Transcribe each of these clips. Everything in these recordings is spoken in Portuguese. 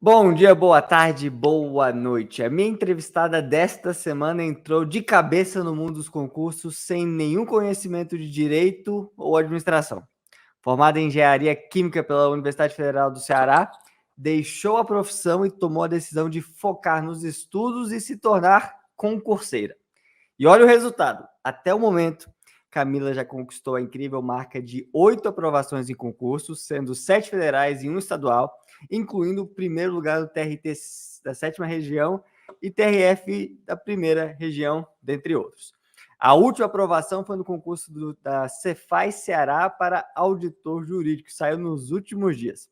Bom dia, boa tarde, boa noite. A minha entrevistada desta semana entrou de cabeça no mundo dos concursos sem nenhum conhecimento de direito ou administração. Formada em engenharia química pela Universidade Federal do Ceará, deixou a profissão e tomou a decisão de focar nos estudos e se tornar concurseira. E olha o resultado. Até o momento, Camila já conquistou a incrível marca de 8 aprovações em concursos, sendo 7 federais e 1 estadual, incluindo o primeiro lugar do TRT da 7ª região e TRF da 1ª região, dentre outros. A última aprovação foi no concurso da Cefaz Ceará para auditor jurídico, que saiu nos últimos dias.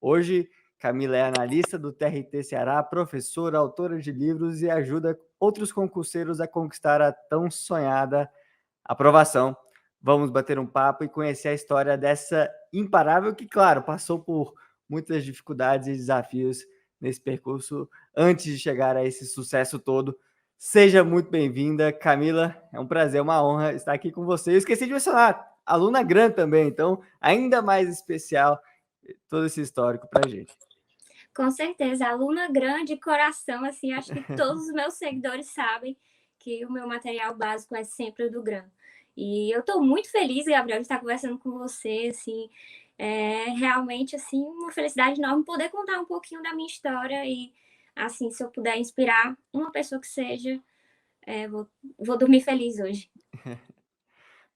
Hoje, Camila é analista do TRT Ceará, professora, autora de livros e ajuda outros concurseiros a conquistar a tão sonhada aprovação. Vamos bater um papo e conhecer a história dessa imparável que, claro, passou por muitas dificuldades e desafios nesse percurso antes de chegar a esse sucesso todo. Seja muito bem-vinda, Camila. É um prazer, uma honra estar aqui com você. Eu esqueci de mencionar, aluna Gran também, então ainda mais especial todo esse histórico para a gente. Com certeza, aluna grande, coração, assim, acho que todos os meus seguidores sabem que o meu material básico é sempre o do Gran. E eu estou muito feliz, Gabriel, de estar conversando com você, assim, é realmente, assim, uma felicidade enorme poder contar um pouquinho da minha história e, assim, se eu puder inspirar uma pessoa que seja, vou dormir feliz hoje.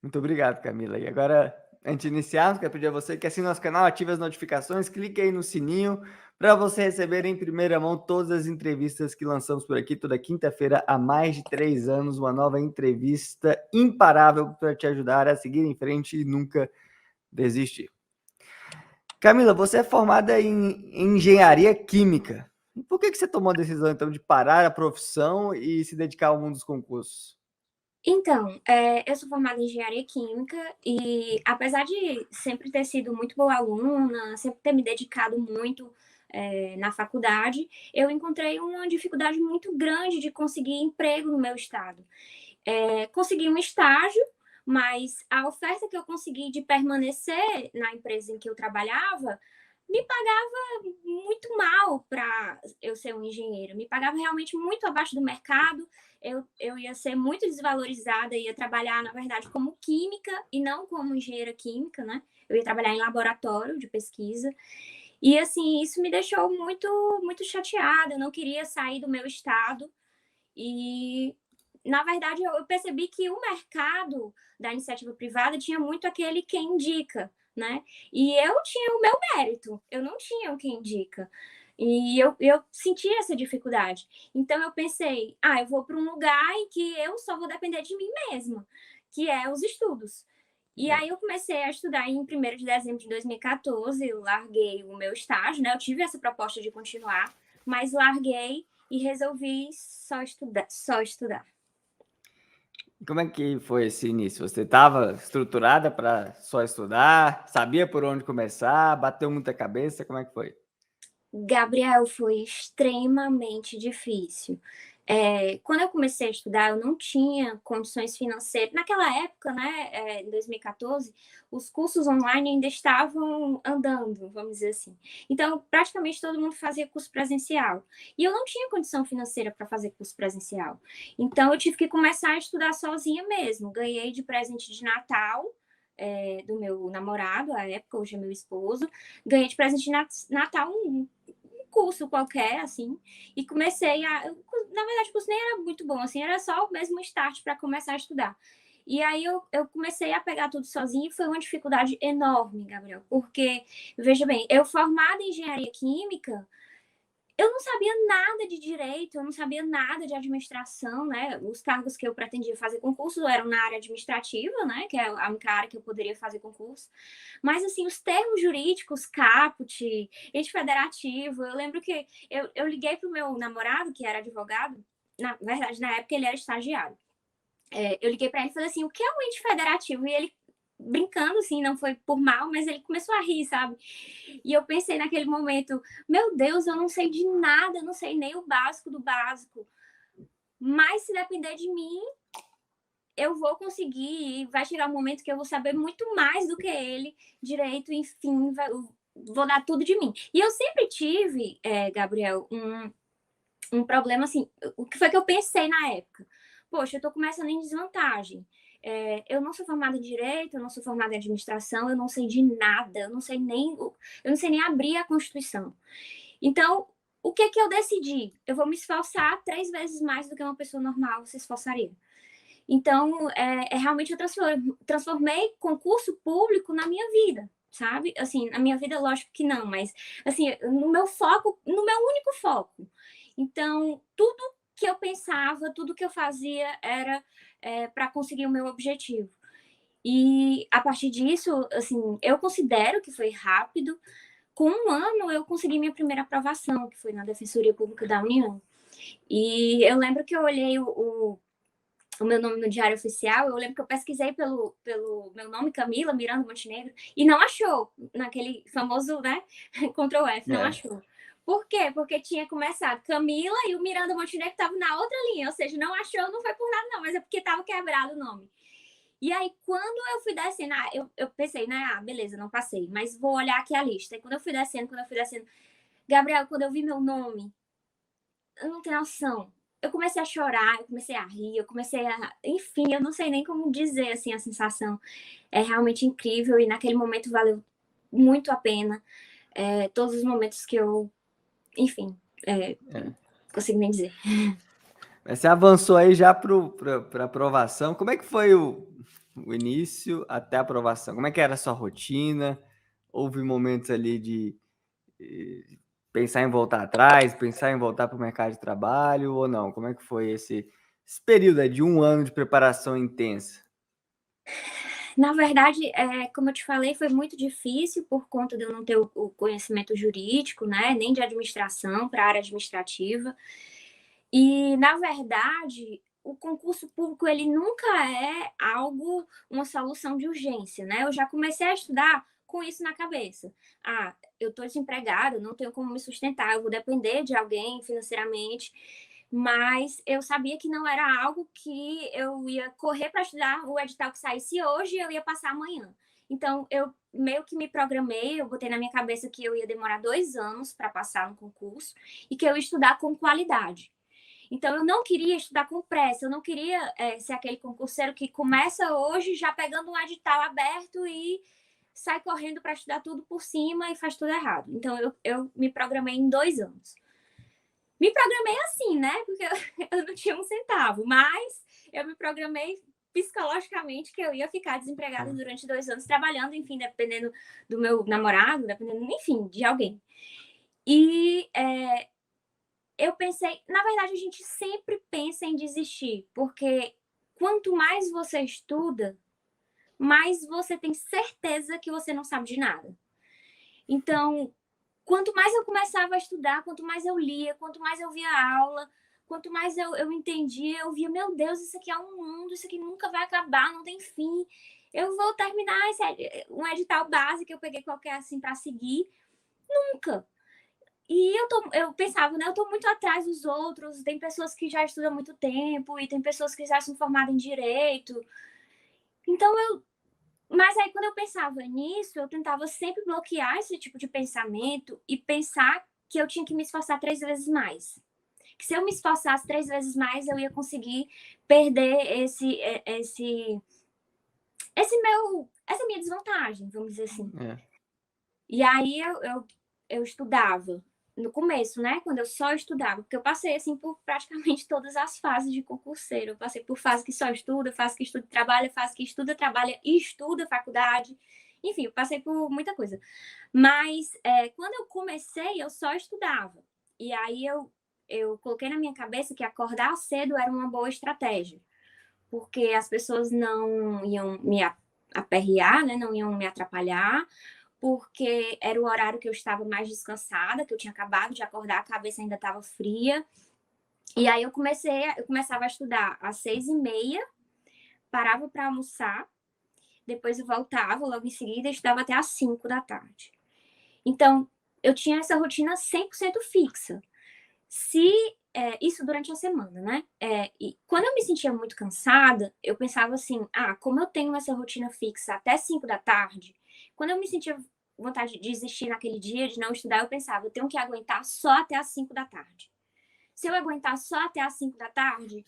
Muito obrigado, Camila. E agora, antes de iniciarmos, quero pedir a você que assine nosso canal, ative as notificações, clique aí no sininho para você receber em primeira mão todas as entrevistas que lançamos por aqui toda quinta-feira há mais de 3 anos, uma nova entrevista imparável para te ajudar a seguir em frente e nunca desistir. Camila, você é formada em engenharia química. Por que você tomou a decisão, então, de parar a profissão e se dedicar ao mundo dos concursos? Então, eu sou formada em engenharia química e, apesar de sempre ter sido muito boa aluna, sempre ter me dedicado muito na faculdade, eu encontrei uma dificuldade muito grande de conseguir emprego no meu estado. Consegui um estágio, mas a oferta que eu consegui de permanecer na empresa em que eu trabalhava me pagava muito mal para eu ser um engenheiro, me pagava realmente muito abaixo do mercado, eu ia ser muito desvalorizada, ia trabalhar, na verdade, como química e não como engenheira química, né? Eu ia trabalhar em laboratório de pesquisa. E, assim, isso me deixou muito, muito chateada, eu não queria sair do meu estado. E, na verdade, eu percebi que o mercado da iniciativa privada tinha muito aquele quem indica, né? E eu tinha o meu mérito, eu não tinha o quem indica. E eu senti essa dificuldade. Então eu pensei, eu vou para um lugar em que eu só vou depender de mim mesma, que é os estudos. E aí eu comecei a estudar em 1º de dezembro de 2014, eu larguei o meu estágio, né? Eu tive essa proposta de continuar, mas larguei e resolvi só estudar, só estudar. Como é que foi esse início? Você estava estruturada para só estudar? Sabia por onde começar? Bateu muita cabeça? Como é que foi? Gabriel, foi extremamente difícil. Quando eu comecei a estudar, eu não tinha condições financeiras. Naquela época, né, em 2014, os cursos online ainda estavam andando, vamos dizer assim. Então, praticamente todo mundo fazia curso presencial. E eu não tinha condição financeira para fazer curso presencial. Então, eu tive que começar a estudar sozinha mesmo. Ganhei de presente de Natal, do meu namorado, à época, hoje é meu esposo. Ganhei de presente de Natal um curso qualquer, assim, e comecei na verdade, o curso nem era muito bom, assim, era só o mesmo start para começar a estudar. E aí eu comecei a pegar tudo sozinha e foi uma dificuldade enorme, Gabriel, porque, veja bem, eu formada em engenharia química, eu não sabia nada de direito, eu não sabia nada de administração, né? Os cargos que eu pretendia fazer concurso eram na área administrativa, né? Que é a única área que eu poderia fazer concurso. Mas, assim, os termos jurídicos, caput, ente federativo, eu lembro que eu liguei para o meu namorado, que era advogado, na verdade, na época ele era estagiário. Eu liguei para ele e falei assim: o que é um ente federativo? E ele, brincando, assim, não foi por mal, mas ele começou a rir, sabe? E eu pensei naquele momento: meu Deus, eu não sei de nada, eu não sei nem o básico do básico. Mas se depender de mim, eu vou conseguir e vai chegar um momento que eu vou saber muito mais do que ele, direito, enfim, vou dar tudo de mim. E eu sempre tive, Gabriel, um problema assim, o que foi que eu pensei na época? Poxa, eu tô começando em desvantagem. Eu não sou formada em direito, eu não sou formada em administração, eu não sei de nada, eu não sei nem abrir a Constituição. Então, o que que eu decidi? Eu vou me esforçar 3 vezes mais do que uma pessoa normal se esforçaria. Então, realmente eu transformei concurso público na minha vida, sabe? Assim, na minha vida, lógico que não, mas assim, no meu foco, no meu único foco. Então, tudo que eu pensava, tudo que eu fazia era para conseguir o meu objetivo. E a partir disso, assim, eu considero que foi rápido. Com 1 ano, eu consegui minha primeira aprovação, que foi na Defensoria Pública da União. E eu lembro que eu olhei o meu nome no Diário Oficial, eu lembro que eu pesquisei pelo meu nome, Camila Miranda Montenegro, e não achou, naquele famoso, né, Ctrl F, não achou. Por quê? Porque tinha começado Camila e o Miranda Montenegro estava na outra linha, ou seja, não achou, não foi por nada não, mas é porque estava quebrado o nome. E aí, quando eu fui descendo, eu pensei, né, beleza, não passei, mas vou olhar aqui a lista. E quando eu fui descendo, Gabriel, quando eu vi meu nome, eu não tenho noção. Eu comecei a chorar, eu comecei a rir, enfim, eu não sei nem como dizer, assim, a sensação é realmente incrível e naquele momento valeu muito a pena. Todos os momentos que eu, enfim, consigo nem dizer. Mas você avançou aí já para aprovação. Como é que foi o início até a aprovação? Como é que era a sua rotina? Houve momentos ali de pensar em voltar atrás, pensar em voltar para o mercado de trabalho ou não? Como é que foi esse período aí de 1 ano de preparação intensa? Na verdade, como eu te falei, foi muito difícil por conta de eu não ter o conhecimento jurídico, né, nem de administração para a área administrativa. E, na verdade, o concurso público ele nunca é uma solução de urgência, né? Eu já comecei a estudar com isso na cabeça. Eu estou desempregada, não tenho como me sustentar, eu vou depender de alguém financeiramente. Mas eu sabia que não era algo que eu ia correr para estudar o edital que saísse hoje e eu ia passar amanhã. Então, eu meio que me programei, eu botei na minha cabeça que eu ia demorar 2 anos para passar no concurso e que eu ia estudar com qualidade. Então, eu não queria estudar com pressa, eu não queria ser aquele concurseiro que começa hoje já pegando um edital aberto e sai correndo para estudar tudo por cima e faz tudo errado. Então, eu me programei em 2 anos. Me programei assim, né? Porque eu não tinha um centavo, mas eu me programei psicologicamente que eu ia ficar desempregada durante 2 anos trabalhando, enfim, dependendo do meu namorado, dependendo, enfim, de alguém. E eu pensei, na verdade, a gente sempre pensa em desistir, porque quanto mais você estuda, mais você tem certeza que você não sabe de nada. Então, quanto mais eu começava a estudar, quanto mais eu lia, quanto mais eu via aula, quanto mais eu entendia, eu via, meu Deus, isso aqui é um mundo, isso aqui nunca vai acabar, não tem fim. Eu vou terminar um edital base que eu peguei qualquer assim para seguir. Nunca. E eu pensava, né? Eu tô muito atrás dos outros. Tem pessoas que já estudam há muito tempo e tem pessoas que já são formadas em direito. Então mas aí quando eu pensava nisso, eu tentava sempre bloquear esse tipo de pensamento e pensar que eu tinha que me esforçar 3 vezes mais. Que se eu me esforçasse 3 vezes mais, eu ia conseguir perder essa minha desvantagem, vamos dizer assim. E aí eu estudava no começo, né? Quando eu só estudava, porque eu passei assim por praticamente todas as fases de concurseiro. Eu passei por fase que só estuda, fase que estuda e trabalha, fase que estuda, trabalha e estuda faculdade. Enfim, eu passei por muita coisa. Mas quando eu comecei, eu só estudava. E aí eu coloquei na minha cabeça que acordar cedo era uma boa estratégia, porque as pessoas não iam me aperrear, né? Não iam me atrapalhar, porque era o horário que eu estava mais descansada, que eu tinha acabado de acordar, a cabeça ainda estava fria. E aí eu começava a estudar às 6h30, parava para almoçar, depois eu voltava logo em seguida e estudava até às 5 da tarde. Então, eu tinha essa rotina 100% fixa. Isso durante a semana, né? E quando eu me sentia muito cansada, eu pensava assim, como eu tenho essa rotina fixa até 5 da tarde, quando eu me sentia vontade de desistir naquele dia, de não estudar, eu pensava, eu tenho que aguentar só até as 5 da tarde. Se eu aguentar só até as 5 da tarde,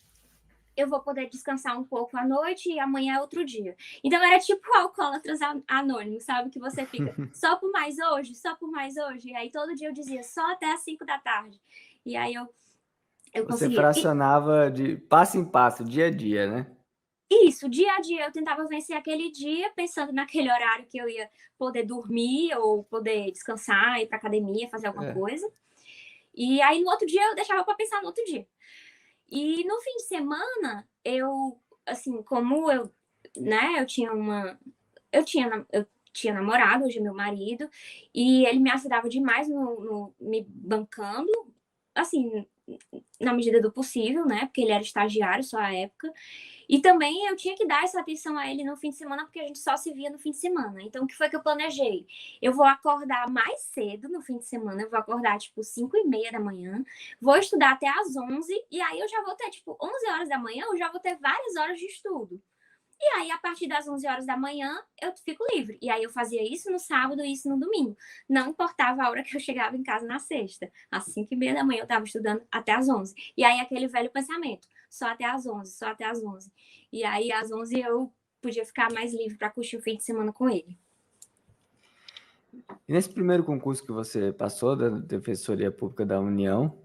eu vou poder descansar um pouco à noite e amanhã é outro dia. Então era tipo alcoólatras anônimos, sabe? Que você fica só por mais hoje, só por mais hoje. E aí todo dia eu dizia só até as 5 da tarde. E aí eu Você conseguia. fracionava de passo em passo, dia a dia, né? Isso, dia a dia eu tentava vencer aquele dia, pensando naquele horário que eu ia poder dormir ou poder descansar, ir para academia, fazer alguma É. coisa. E aí no outro dia eu deixava para pensar no outro dia. E no fim de semana, eu, assim, como eu, né, eu tinha namorado, hoje é meu marido, e ele me ajudava demais no me bancando, assim, na medida do possível, né, porque ele era estagiário só à época. E também eu tinha que dar essa atenção a ele no fim de semana, porque a gente só se via no fim de semana. Então, o que foi que eu planejei? Eu vou acordar mais cedo no fim de semana, eu vou acordar, tipo, 5:30 da manhã, vou estudar até às 11, e aí eu já vou ter, tipo, 11 horas da manhã, eu já vou ter várias horas de estudo. E aí, a partir das 11 horas da manhã, eu fico livre. E aí, eu fazia isso no sábado e isso no domingo. Não importava a hora que eu chegava em casa na sexta. Às 5:30 da manhã, eu estava estudando até às 11. E aí, aquele velho pensamento: só até às 11, só até às 11. E aí, às 11, eu podia ficar mais livre para curtir o fim de semana com ele. E nesse primeiro concurso que você passou, da Defensoria Pública da União,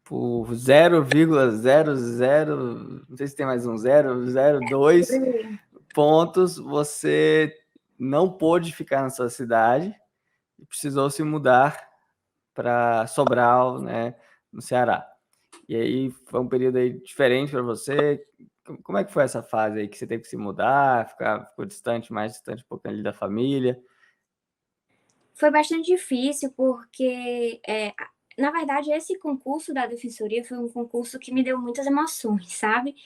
por 0,00, não sei se tem mais um 0,02 pontos, você não pôde ficar na sua cidade e precisou se mudar para Sobral, né, no Ceará. E aí foi um período aí diferente para você. Como é que foi essa fase aí que você teve que se mudar, ficou distante, mais distante um pouquinho ali da família? Foi bastante difícil, porque, na verdade, esse concurso da Defensoria foi um concurso que me deu muitas emoções, sabe?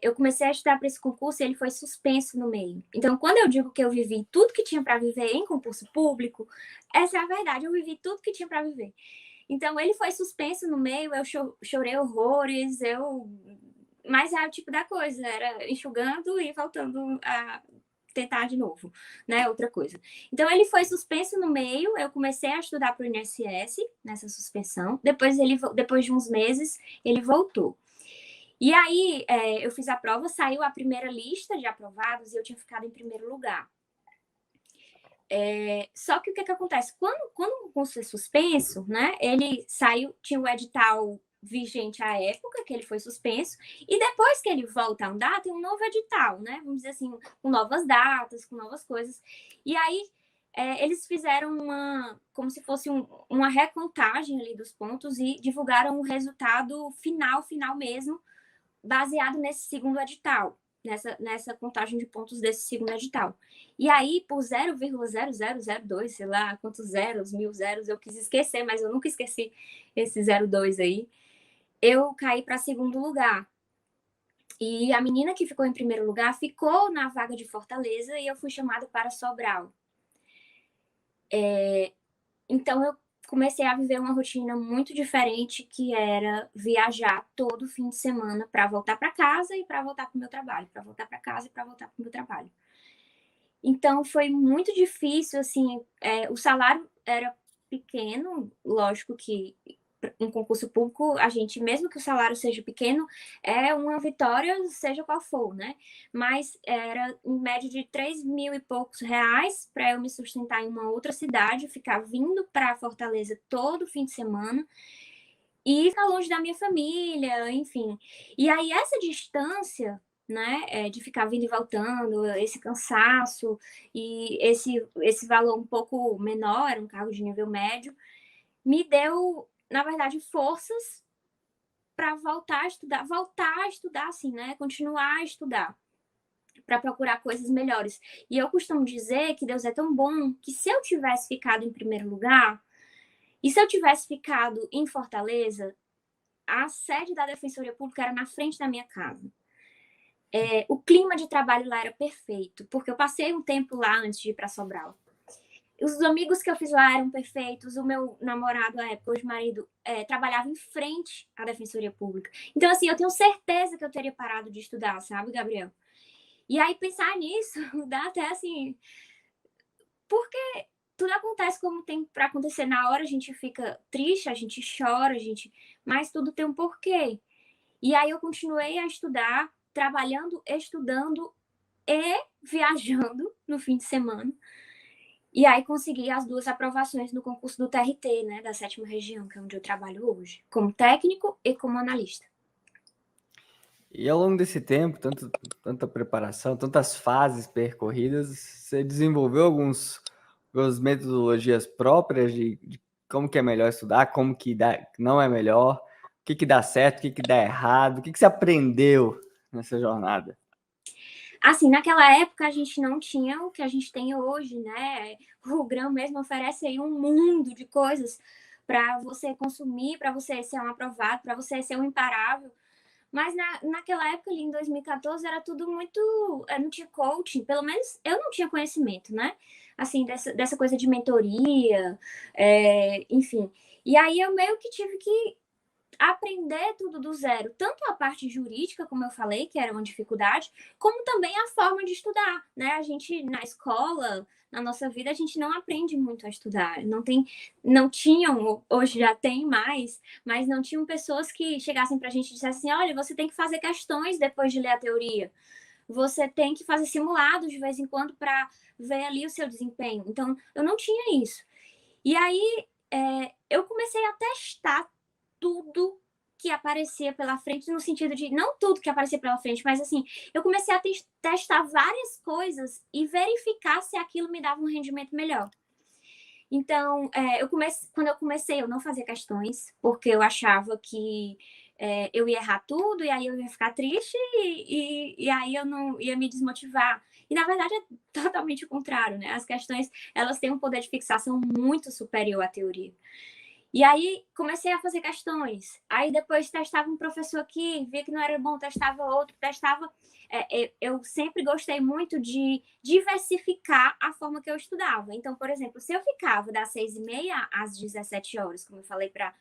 Eu comecei a estudar para esse concurso e ele foi suspenso no meio. Então, quando eu digo que eu vivi tudo que tinha para viver em concurso público, essa é a verdade, eu vivi tudo que tinha para viver. Então, ele foi suspenso no meio, eu chorei horrores, mas é o tipo da coisa, era enxugando e voltando a tentar de novo, né? Outra coisa. Então, ele foi suspenso no meio, eu comecei a estudar para o INSS nessa suspensão, depois de uns meses, ele voltou. E aí, eu fiz a prova, saiu a primeira lista de aprovados e eu tinha ficado em primeiro lugar. Só que o que acontece? Quando o concurso é suspenso, né? Ele saiu, tinha o edital vigente à época que ele foi suspenso, e depois que ele volta a andar, tem um novo edital, né? Vamos dizer assim, com novas datas, com novas coisas. E aí, eles fizeram como se fosse uma recontagem ali dos pontos e divulgaram o resultado final mesmo, baseado nesse segundo edital, nessa contagem de pontos desse segundo edital. E aí, por 0,0002, sei lá quantos zeros, 1000 zeros, eu quis esquecer, mas eu nunca esqueci esse 02 aí, eu caí para segundo lugar. E a menina que ficou em primeiro lugar ficou na vaga de Fortaleza e eu fui chamada para Sobral. Então, eu comecei a viver uma rotina muito diferente, que era viajar todo fim de semana para voltar para casa e para voltar para o meu trabalho, para voltar para casa e para voltar para o meu trabalho. Então, foi muito difícil, assim, o salário era pequeno, lógico que um concurso público, a gente, mesmo que o salário seja pequeno, é uma vitória, seja qual for, né? Mas era em média de 3.000 e poucos reais para eu me sustentar em uma outra cidade, ficar vindo para Fortaleza todo fim de semana e ficar longe da minha família, enfim. E aí, essa distância, né, de ficar vindo e voltando, esse cansaço e esse valor um pouco menor, era um cargo de nível médio, me deu, na verdade, forças para voltar a estudar assim, né, continuar a estudar, para procurar coisas melhores. E eu costumo dizer que Deus é tão bom que, se eu tivesse ficado em primeiro lugar e se eu tivesse ficado em Fortaleza, a sede da Defensoria Pública era na frente da minha casa. O clima de trabalho lá era perfeito, porque eu passei um tempo lá antes de ir para Sobral. Os amigos que eu fiz lá eram perfeitos. O meu namorado, à época, hoje marido, trabalhava em frente à Defensoria Pública. Então, assim, eu tenho certeza que eu teria parado de estudar, sabe, Gabriel? E aí, pensar nisso dá até, assim, Porque tudo acontece como tem para acontecer na hora, a gente fica triste, a gente chora, mas tudo tem um porquê. E aí eu continuei a estudar, trabalhando, estudando e viajando no fim de semana. E aí consegui as 2 aprovações no concurso do TRT, né, da 7ª região, que é onde eu trabalho hoje, como técnico e como analista. E ao longo desse tempo, tanta preparação, tantas fases percorridas, você desenvolveu algumas metodologias próprias de como que é melhor estudar, como que não é melhor, o que dá certo, o que dá errado, o que você aprendeu nessa jornada? Assim, naquela época a gente não tinha o que a gente tem hoje, né? O Grão mesmo oferece aí um mundo de coisas para você consumir, para você ser um aprovado, para você ser um imparável. Mas naquela época, ali em 2014, era tudo muito. Não tinha coaching, pelo menos eu não tinha conhecimento, né? Assim, dessa coisa de mentoria, enfim. E aí eu meio que tive que aprender tudo do zero, tanto a parte jurídica, como eu falei, que era uma dificuldade, como também a forma de estudar, né? A gente na escola, na nossa vida, a gente não aprende muito a estudar. Não tinham, hoje já tem mais, mas não tinham pessoas que chegassem para a gente e dissessem assim: olha, você tem que fazer questões depois de ler a teoria. Você tem que fazer simulados de vez em quando para ver ali o seu desempenho. Então, eu não tinha isso. E aí, eu comecei a testar tudo que aparecia pela frente, no sentido de, não tudo que aparecia pela frente, mas assim, eu comecei a testar várias coisas e verificar se aquilo me dava um rendimento melhor. Então, quando eu comecei, eu não fazia questões, porque eu achava que eu ia errar tudo, e aí eu ia ficar triste, e aí eu não ia me desmotivar. E, na verdade, é totalmente o contrário, né? As questões, elas têm um poder de fixação muito superior à teoria. E aí comecei a fazer questões. Aí depois testava um professor aqui, via que não era bom, testava outro, testava. Eu sempre gostei muito de diversificar a forma que eu estudava. Então, por exemplo, se eu ficava das 6h30 às 17 horas, como eu falei para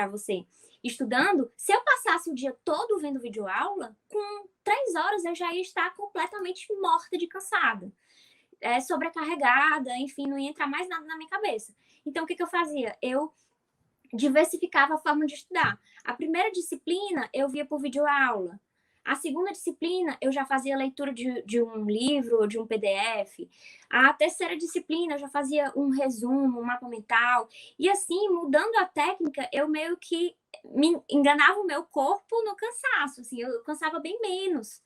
você, estudando, se eu passasse o dia todo vendo videoaula, com 3 horas eu já ia estar completamente morta de cansada. Sobrecarregada, enfim, não ia entrar mais nada na minha cabeça. Então, o que eu fazia? Eu diversificava a forma de estudar. A primeira disciplina eu via por videoaula. A segunda disciplina eu já fazia leitura de um livro ou de um PDF. A terceira disciplina eu já fazia um resumo, um mapa mental. E assim, mudando a técnica, eu meio que me enganava o meu corpo no cansaço. Assim, eu cansava bem menos.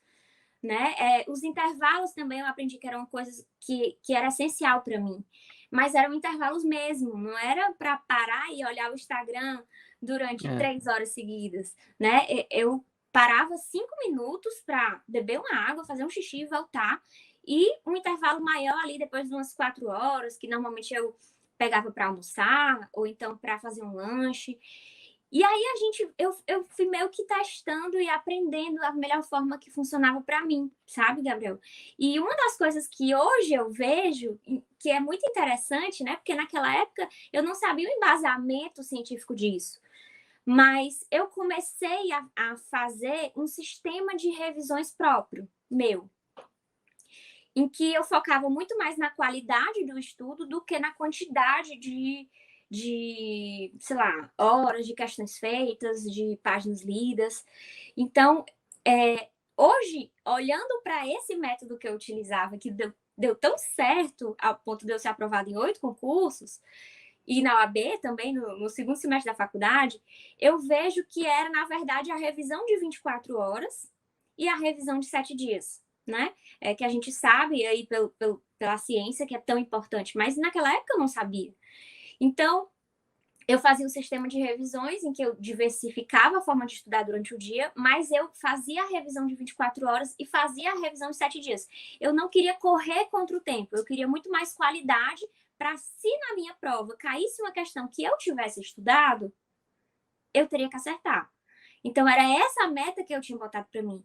Né? Os intervalos também eu aprendi que eram coisas que era essencial para mim, mas eram intervalos mesmo, não era para parar e olhar o Instagram durante 3 horas seguidas, né? Eu parava 5 minutos para beber uma água, fazer um xixi e voltar, e um intervalo maior ali depois de umas 4 horas, que normalmente eu pegava para almoçar ou então para fazer um lanche. E aí eu fui meio que testando e aprendendo a melhor forma que funcionava para mim, sabe, Gabriel? E uma das coisas que hoje eu vejo, que é muito interessante, né? Porque naquela época eu não sabia o embasamento científico disso. Mas eu comecei a fazer um sistema de revisões próprio, meu, em que eu focava muito mais na qualidade do estudo do que na quantidade sei lá, horas de questões feitas, de páginas lidas. Então, hoje, olhando para esse método que eu utilizava, que deu tão certo ao ponto de eu ser aprovada em 8 concursos, e na OAB também, no segundo semestre da faculdade, eu vejo que era, na verdade, a revisão de 24 horas e a revisão de 7 dias, né? Que a gente sabe aí pela ciência que é tão importante, mas naquela época eu não sabia. Então, eu fazia um sistema de revisões em que eu diversificava a forma de estudar durante o dia, mas eu fazia a revisão de 24 horas e fazia a revisão de 7 dias. Eu não queria correr contra o tempo, eu queria muito mais qualidade para, se na minha prova caísse uma questão que eu tivesse estudado, eu teria que acertar. Então, era essa a meta que eu tinha botado para mim.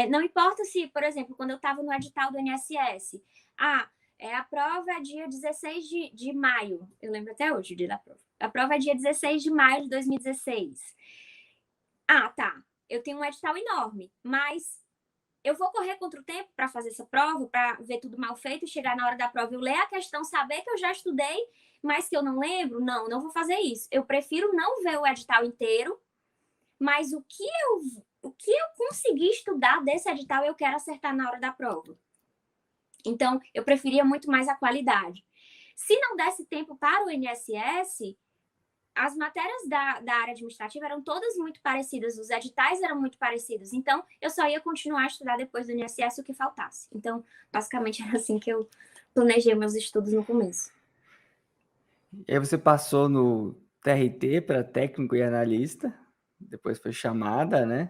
Não importa se, por exemplo, quando eu estava no edital do INSS, a prova é dia 16 de maio. Eu lembro até hoje o dia da prova. A prova é dia 16 de maio de 2016. Tá. Eu tenho um edital enorme, mas eu vou correr contra o tempo para fazer essa prova, para ver tudo mal feito, chegar na hora da prova, eu ler a questão, saber que eu já estudei, mas que eu não lembro? Não vou fazer isso. Eu prefiro não ver o edital inteiro, mas o que eu consegui estudar desse edital, eu quero acertar na hora da prova. Então, eu preferia muito mais a qualidade. Se não desse tempo para o INSS, as matérias da área administrativa eram todas muito parecidas, os editais eram muito parecidos. Então, eu só ia continuar a estudar depois do INSS o que faltasse. Então, basicamente, era assim que eu planejei meus estudos no começo. E aí você passou no TRT para técnico e analista, depois foi chamada, né?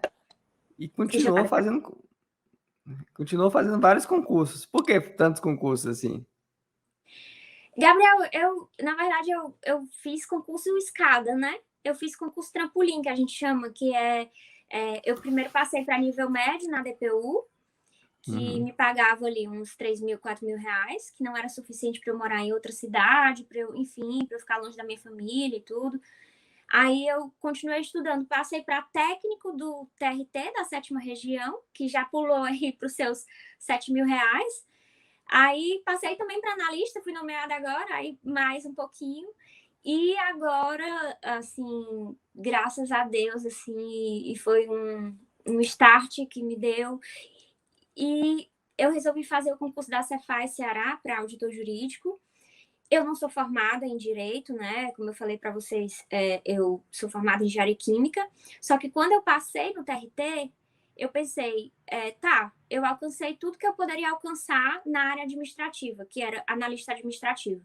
E continuou fazendo vários concursos. Por que tantos concursos assim? Gabriel, na verdade, eu fiz concurso escada, né? Eu fiz concurso trampolim, que a gente chama, que eu primeiro passei para nível médio na DPU, que me pagava ali uns 3 mil, 4 mil reais, que não era suficiente para eu morar em outra cidade, para eu ficar longe da minha família e tudo. Aí eu continuei estudando, passei para técnico do TRT, da 7ª região, que já pulou aí para os seus 7 mil reais. Aí passei também para analista, fui nomeada agora, aí mais um pouquinho. E agora, assim, graças a Deus, assim, e foi um start que me deu. E eu resolvi fazer o concurso da Cefaz Ceará para auditor jurídico. Eu não sou formada em direito, né? Como eu falei para vocês, eu sou formada em engenharia química. Só que quando eu passei no TRT, eu pensei, eu alcancei tudo que eu poderia alcançar na área administrativa, que era analista administrativo.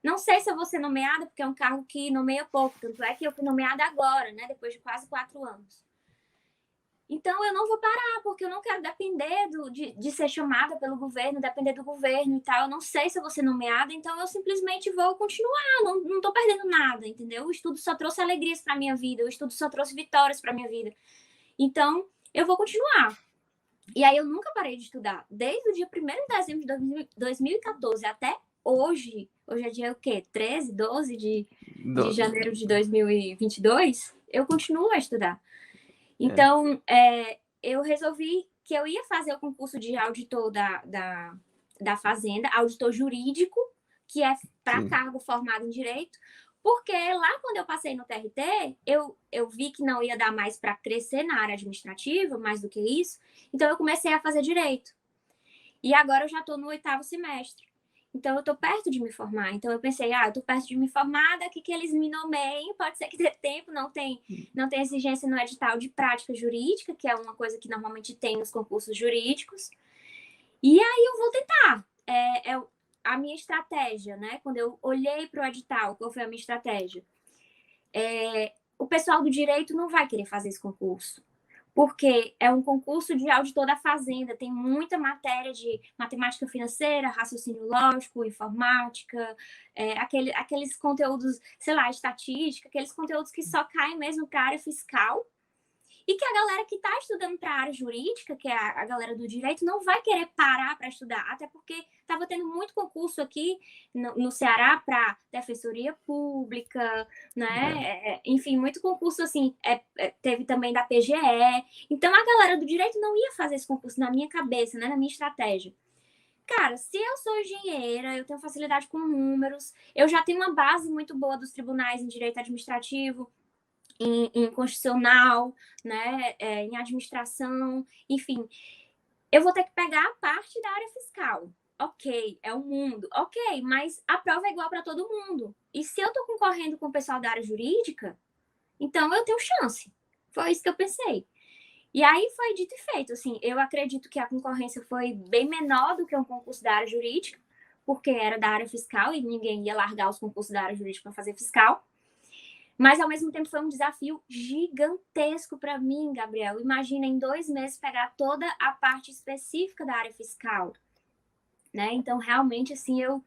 Não sei se eu vou ser nomeada, porque é um cargo que nomeia pouco, tanto é que eu fui nomeada agora, né? Depois de quase 4 anos. Então, eu não vou parar, porque eu não quero depender de ser chamada pelo governo, depender do governo e tal. Eu não sei se eu vou ser nomeada, então eu simplesmente vou continuar. Não tô perdendo nada, entendeu? O estudo só trouxe alegrias para minha vida, o estudo só trouxe vitórias para minha vida. Então, eu vou continuar. E aí, eu nunca parei de estudar. Desde o dia 1º de dezembro de 2014 até hoje. Hoje é dia o quê? 13, 12 de janeiro de 2022? Eu continuo a estudar. Então, eu resolvi que eu ia fazer o concurso de auditor da Fazenda, auditor jurídico, que é para cargo formado em direito, porque lá quando eu passei no TRT, eu vi que não ia dar mais para crescer na área administrativa, mais do que isso, então eu comecei a fazer direito. E agora eu já estou no 8º semestre. Então, eu estou perto de me formar. Então, eu pensei, eu estou perto de me formar, daqui que eles me nomeiem, pode ser que dê tempo, não tem exigência no edital de prática jurídica, que é uma coisa que normalmente tem nos concursos jurídicos. E aí, eu vou tentar. A minha estratégia, né? Quando eu olhei para o edital, qual foi a minha estratégia? O pessoal do direito não vai querer fazer esse concurso, porque é um concurso de auditor da Fazenda, tem muita matéria de matemática financeira, raciocínio lógico, informática, aqueles conteúdos, sei lá, estatística, aqueles conteúdos que só caem mesmo para a área fiscal, e que a galera que está estudando para a área jurídica, que é a galera do direito, não vai querer parar para estudar, até porque estava tendo muito concurso aqui no Ceará para defensoria pública, né? Enfim, muito concurso assim, teve também da PGE. Então a galera do direito não ia fazer esse concurso na minha cabeça, né? Na minha estratégia. Cara, se eu sou engenheira, eu tenho facilidade com números, eu já tenho uma base muito boa dos tribunais em direito administrativo, em constitucional, né, em administração, enfim. Eu vou ter que pegar a parte da área fiscal. Ok, é o mundo. Ok, mas a prova é igual para todo mundo. E se eu estou concorrendo com o pessoal da área jurídica, então eu tenho chance. Foi isso que eu pensei. E aí foi dito e feito. Assim, eu acredito que a concorrência foi bem menor do que um concurso da área jurídica, porque era da área fiscal e ninguém ia largar os concursos da área jurídica para fazer fiscal. Mas, ao mesmo tempo, foi um desafio gigantesco para mim, Gabriel. Imagina, em 2 meses, pegar toda a parte específica da área fiscal, né? Então, realmente, assim, eu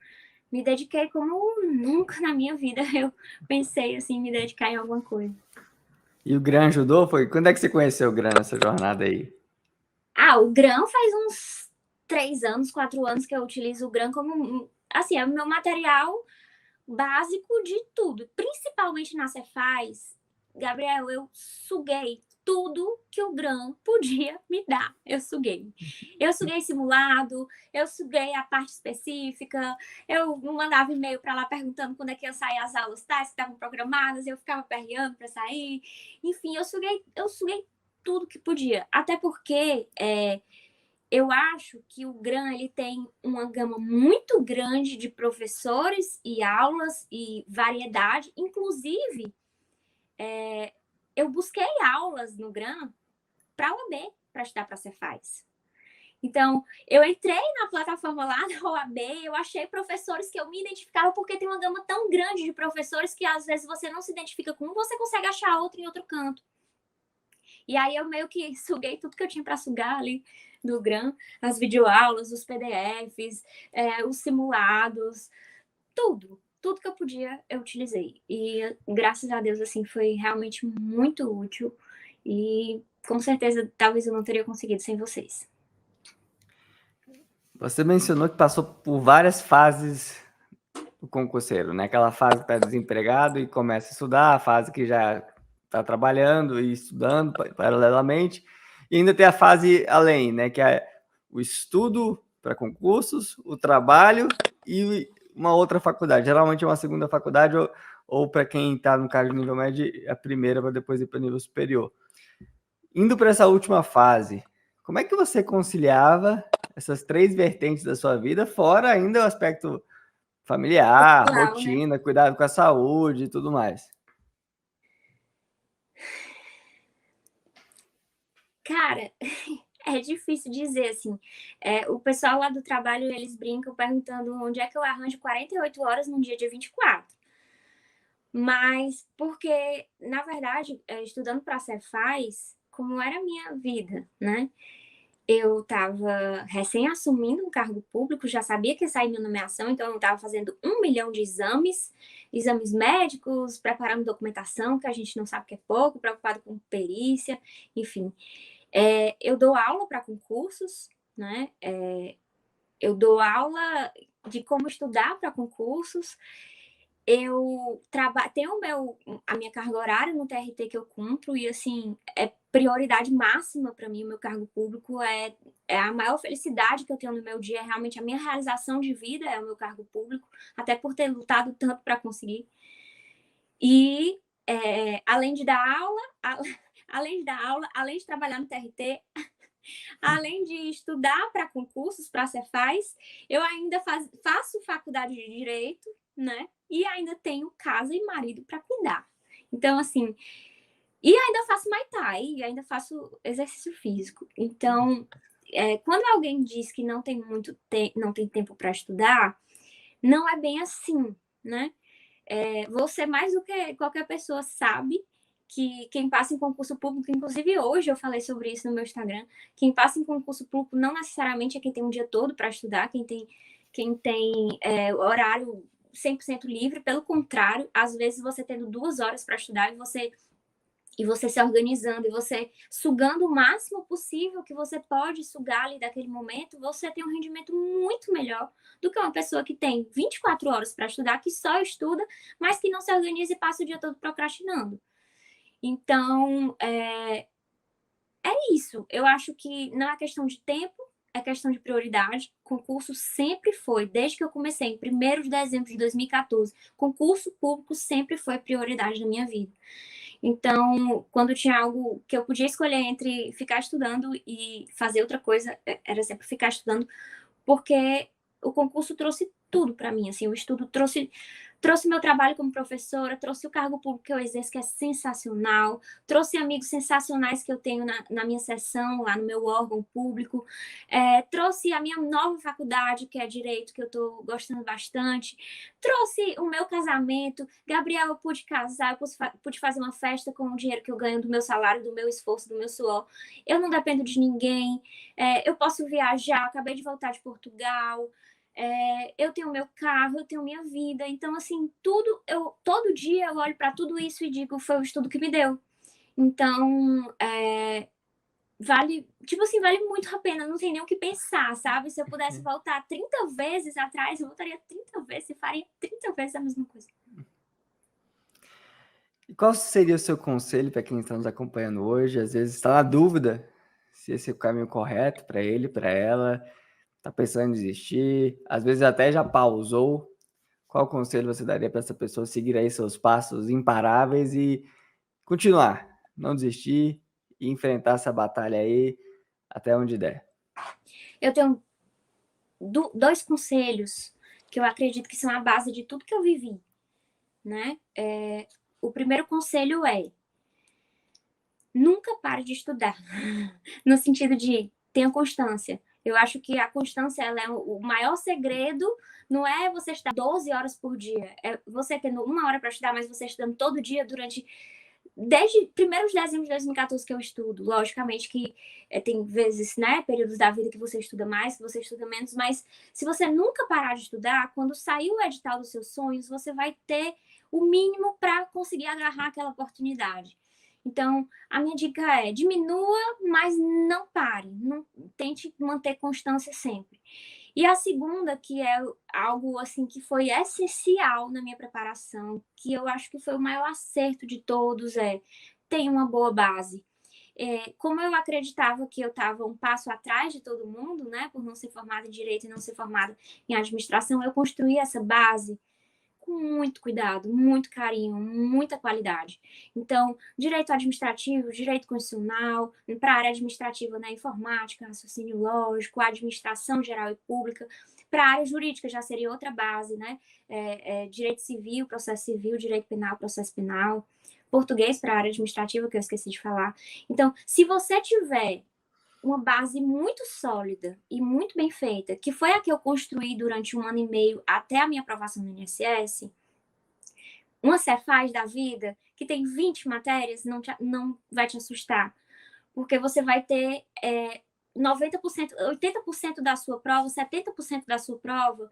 me dediquei como nunca na minha vida eu pensei, assim, me dedicar em alguma coisa. E o GRAN ajudou? Quando é que você conheceu o GRAN nessa jornada aí? O GRAN faz uns 3 anos, 4 anos que eu utilizo o GRAN como, assim, é o meu material básico de tudo, principalmente na Cefaz. Gabriel, eu suguei tudo que o GRAM podia me dar. Eu suguei. Eu suguei simulado, eu suguei a parte específica, eu mandava e-mail para lá perguntando quando é que ia sair as aulas tais que estavam programadas, eu ficava perreando para sair. Enfim, eu suguei tudo que podia. Até porque eu acho que o GRAM ele tem uma gama muito grande de professores e aulas e variedade. Inclusive, eu busquei aulas no GRAM para a OAB, para estudar para a Cefaz. Então, eu entrei na plataforma lá da OAB, eu achei professores que eu me identificava, porque tem uma gama tão grande de professores que às vezes você não se identifica com um, você consegue achar outro em outro canto. E aí eu meio que suguei tudo que eu tinha para sugar ali do GRAM, as videoaulas, os PDFs, os simulados, tudo que eu podia eu utilizei. E graças a Deus, assim, foi realmente muito útil e com certeza talvez eu não teria conseguido sem vocês. Você mencionou que passou por várias fases do concurseiro, né? Aquela fase que está desempregado e começa a estudar, a fase que já está trabalhando e estudando paralelamente, e ainda tem a fase além, né? Que é o estudo para concursos, o trabalho e uma outra faculdade. Geralmente é uma segunda faculdade ou para quem está no caso do nível médio, a primeira para depois ir para o nível superior. Indo para essa última fase, como é que você conciliava essas três vertentes da sua vida, fora ainda o aspecto familiar, Claro, né? rotina, cuidado com a saúde e tudo mais? Cara, é difícil dizer, assim. O pessoal lá do trabalho, eles brincam perguntando onde é que eu arranjo 48 horas num dia 24. Mas porque, na verdade, estudando para a Cefaz, como era a minha vida, né? Eu estava recém assumindo um cargo público, já sabia que ia sair minha nomeação, então eu estava fazendo 1 milhão de exames médicos, preparando documentação, que a gente não sabe que é pouco, preocupado com perícia, enfim. Eu dou aula para concursos, né? Eu dou aula de como estudar para concursos. Eu tenho a minha carga horária no TRT que eu cumpro e, assim, é prioridade máxima para mim. O meu cargo público é a maior felicidade que eu tenho no meu dia, é realmente a minha realização de vida é o meu cargo público, até por ter lutado tanto para conseguir. E, além de dar aula, além de trabalhar no TRT, além de estudar para concursos, para a Cefaz, eu ainda faço faculdade de Direito, né? E ainda tenho casa e marido para cuidar. Então, assim, e ainda faço Muay Thai, e ainda faço exercício físico. Então, quando alguém diz que não tem não tem tempo para estudar, não é bem assim, né? Você, mais do que qualquer pessoa, sabe que quem passa em concurso público, inclusive hoje eu falei sobre isso no meu Instagram, quem passa em concurso público não necessariamente é quem tem um dia todo para estudar, quem tem horário 100% livre, pelo contrário, às vezes você tendo 2 horas para estudar e você se organizando, e você sugando o máximo possível que você pode sugar ali daquele momento, você tem um rendimento muito melhor do que uma pessoa que tem 24 horas para estudar, que só estuda, mas que não se organiza e passa o dia todo procrastinando. Então, é isso. Eu acho que não é questão de tempo, é questão de prioridade. Concurso sempre foi, desde que eu comecei, em 1º de dezembro de 2014, concurso público sempre foi prioridade na minha vida. Então, quando tinha algo que eu podia escolher entre ficar estudando e fazer outra coisa, era sempre ficar estudando, porque o concurso trouxe tudo para mim, assim, o estudo trouxe meu trabalho como professora, trouxe o cargo público que eu exerço, que é sensacional, trouxe amigos sensacionais que eu tenho na minha sessão, lá no meu órgão público, trouxe a minha nova faculdade, que é Direito, que eu estou gostando bastante, trouxe o meu casamento. Gabriel, eu pude casar, eu pude fazer uma festa com o dinheiro que eu ganho do meu salário, do meu esforço, do meu suor. Eu não dependo de ninguém, eu posso viajar, acabei de voltar de Portugal, eu tenho meu carro, eu tenho minha vida. Então, assim, todo dia eu olho para tudo isso e digo, foi o estudo que me deu. Então, vale muito a pena, não tem nem o que pensar, sabe? Se eu pudesse voltar 30 vezes atrás, eu voltaria 30 vezes e faria 30 vezes a mesma coisa. E qual seria o seu conselho para quem está nos acompanhando hoje? Às vezes está na dúvida se esse é o caminho correto para ele, para ela, está pensando em desistir, às vezes até já pausou. Qual conselho você daria para essa pessoa seguir aí seus passos imparáveis e continuar, não desistir e enfrentar essa batalha aí até onde der? Eu tenho dois conselhos que eu acredito que são a base de tudo que eu vivi, né? O primeiro conselho é: nunca pare de estudar, no sentido de tenha constância. Eu acho que a constância ela é o maior segredo, não é você estudar 12 horas por dia, é você tendo 1 hora para estudar, mas você estudando todo dia desde primeiros desenhos de 2014 que eu estudo. Logicamente que tem vezes, né, períodos da vida que você estuda mais, que você estuda menos, mas se você nunca parar de estudar, quando sair o edital dos seus sonhos, você vai ter o mínimo para conseguir agarrar aquela oportunidade. Então, a minha dica é: diminua, mas não pare. Não, tente manter constância sempre. E a segunda, que é algo assim que foi essencial na minha preparação, que eu acho que foi o maior acerto de todos, é: tenha uma boa base. Como eu acreditava que eu estava um passo atrás de todo mundo, né, por não ser formada em direito e não ser formada em administração, eu construí essa base com muito cuidado, muito carinho, muita qualidade. Então, direito administrativo, direito constitucional, para a área administrativa, né, informática, raciocínio lógico, administração geral e pública. Para a área jurídica já seria outra base, né? Direito civil, processo civil, direito penal, processo penal. Português para a área administrativa, que eu esqueci de falar. Então, se você tiver uma base muito sólida e muito bem feita, que foi a que eu construí durante 1 ano e meio até a minha aprovação no INSS, uma Cefaz da vida que tem 20 matérias não vai te assustar, porque você vai ter 90%, 80% da sua prova, 70% da sua prova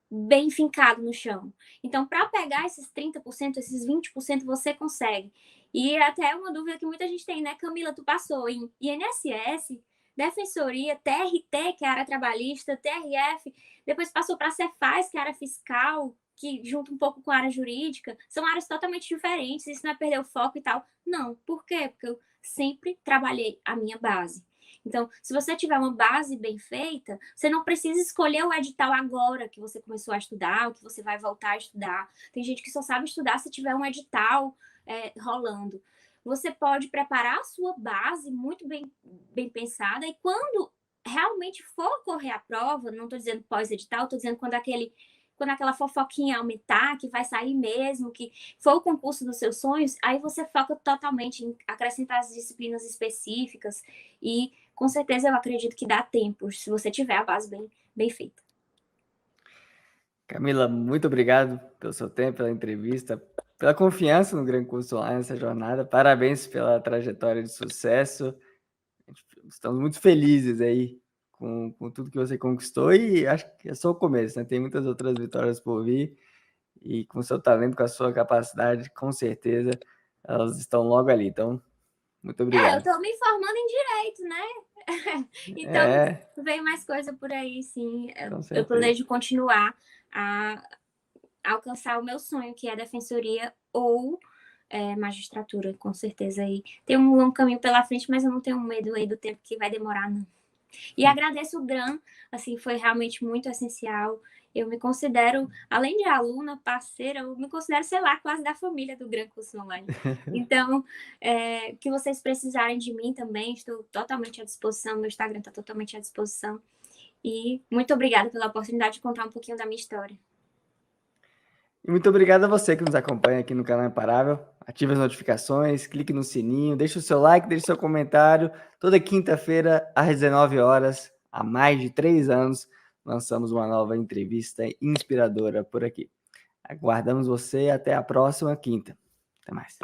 bem fincado no chão. Então, para pegar esses 30%, esses 20%, você consegue. E até uma dúvida que muita gente tem, né, Camila? Tu passou em INSS, Defensoria, TRT, que é a área trabalhista, TRF, depois passou para a Cefaz, que é a área fiscal, que junta um pouco com a área jurídica. São áreas totalmente diferentes, isso não é perder o foco e tal. Não, por quê? Porque eu sempre trabalhei a minha base. Então, se você tiver uma base bem feita, você não precisa escolher o edital agora que você começou a estudar, ou que você vai voltar a estudar. Tem gente que só sabe estudar se tiver um edital rolando. Você pode preparar a sua base muito bem pensada, e quando realmente for correr a prova, não estou dizendo pós-edital, estou dizendo quando aquela fofoquinha aumentar, que vai sair mesmo, que for o concurso dos seus sonhos, aí você foca totalmente em acrescentar as disciplinas específicas e, com certeza, eu acredito que dá tempo, se você tiver a base bem feita. Camila, muito obrigado pelo seu tempo, pela entrevista, pela confiança no Gran Curso Online, nessa jornada. Parabéns pela trajetória de sucesso. Estamos muito felizes aí com tudo que você conquistou e acho que é só o começo, né? Tem muitas outras vitórias por vir e com o seu talento, com a sua capacidade, com certeza elas estão logo ali. Então, muito obrigado. Eu estou me formando em direito, né? Então, vem mais coisa por aí, sim. Eu planejo continuar a alcançar o meu sonho, que é a defensoria ou magistratura, com certeza. Aí tem um longo caminho pela frente, mas eu não tenho medo aí do tempo que vai demorar, não. E agradeço o Gran, assim, foi realmente muito essencial. Eu me considero, além de aluna, parceira, eu me considero, sei lá, quase da família do Gran Curso Online. Então, que vocês precisarem de mim também, estou totalmente à disposição, meu Instagram está totalmente à disposição. E muito obrigada pela oportunidade de contar um pouquinho da minha história. E muito obrigado a você que nos acompanha aqui no canal Imparável. Ative as notificações, clique no sininho, deixe o seu like, deixe o seu comentário. Toda quinta-feira, às 19 horas, há mais de 3 anos, lançamos uma nova entrevista inspiradora por aqui. Aguardamos você até a próxima quinta. Até mais.